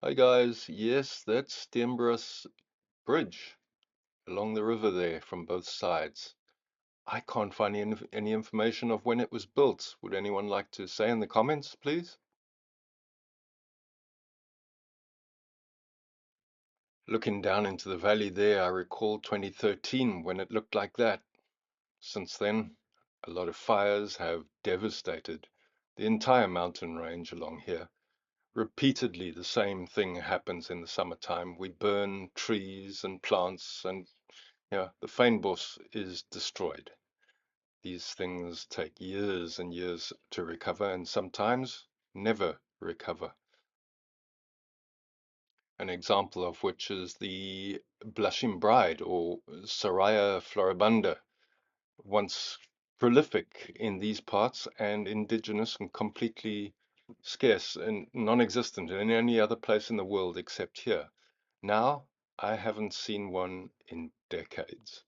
Hi guys, yes, that's Denbras Bridge along the river there from both sides. I can't find any information of when it was built. Would anyone like to say in the comments, please? Looking down into the valley there, I recall 2013 when it looked like that. Since then, a lot of fires have devastated the entire mountain range along here. Repeatedly, the same thing happens in the summertime. We burn trees and plants, and the fynbos is destroyed. These things take years and years to recover, and sometimes never recover. An example of which is the blushing bride, or Soraya floribunda, once prolific in these parts and indigenous and completely scarce and non-existent in any other place in the world except here. Now, I haven't seen one in decades.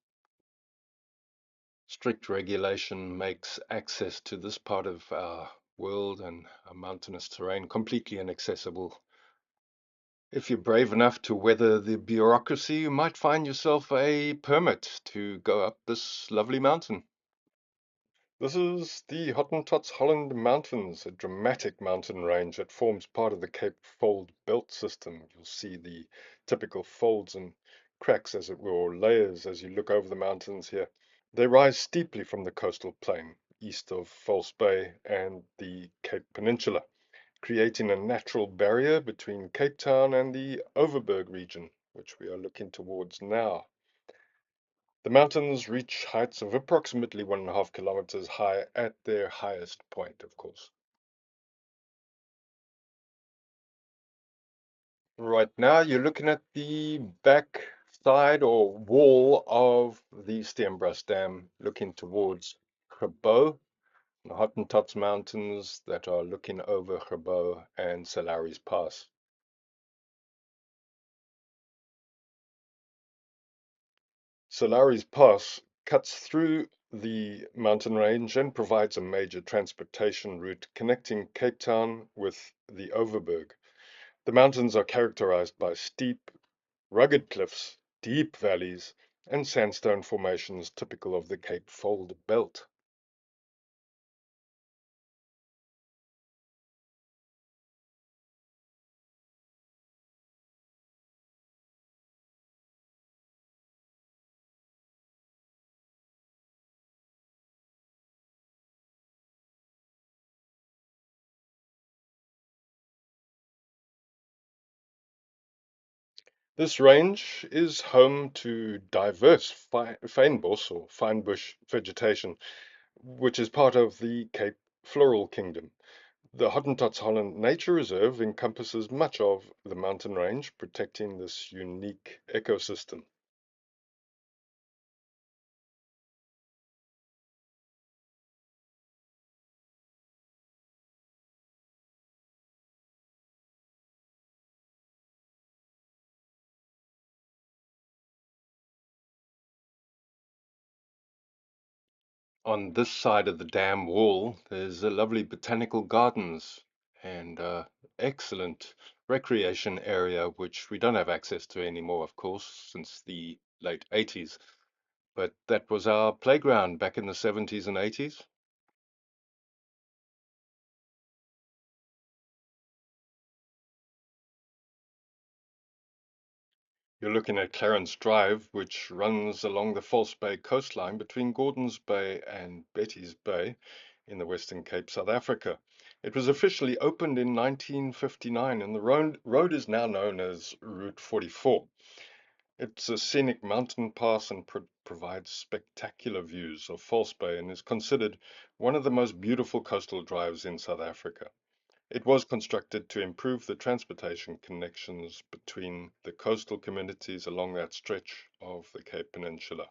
Strict regulation makes access to this part of our world and our mountainous terrain completely inaccessible. If you're brave enough to weather the bureaucracy, you might find yourself a permit to go up this lovely mountain. This is the Hottentots Holland Mountains, a dramatic mountain range that forms part of the Cape Fold belt system. You'll see the typical folds and cracks, as it were, or layers as you look over the mountains here. They rise steeply from the coastal plain east of False Bay and the Cape Peninsula, creating a natural barrier between Cape Town and the Overberg region, which we are looking towards now. The mountains reach heights of approximately 1.5 kilometers high at their highest point, of course. Right now, you're looking at the back side or wall of the Steenbras Dam, looking towards Gerbo, the Hottentots Mountains that are looking over Gerbo and Salaris Pass. Salaris Pass cuts through the mountain range and provides a major transportation route connecting Cape Town with the Overberg. The mountains are characterized by steep, rugged cliffs, deep valleys, and sandstone formations typical of the Cape Fold belt. This range is home to diverse fynbos or fine bush vegetation, which is part of the Cape Floral Kingdom. The Hottentots Holland Nature Reserve encompasses much of the mountain range, protecting this unique ecosystem. On this side of the dam wall, there's a lovely botanical gardens and excellent recreation area, which we don't have access to anymore, of course, since the late 80s. But that was our playground back in the 70s and 80s. You're looking at Clarence Drive, which runs along the False Bay coastline between Gordons Bay and Betty's Bay in the Western Cape, South Africa. It was officially opened in 1959, and the road is now known as Route 44. It's a scenic mountain pass and provides spectacular views of False Bay and is considered one of the most beautiful coastal drives in South Africa. It was constructed to improve the transportation connections between the coastal communities along that stretch of the Cape Peninsula.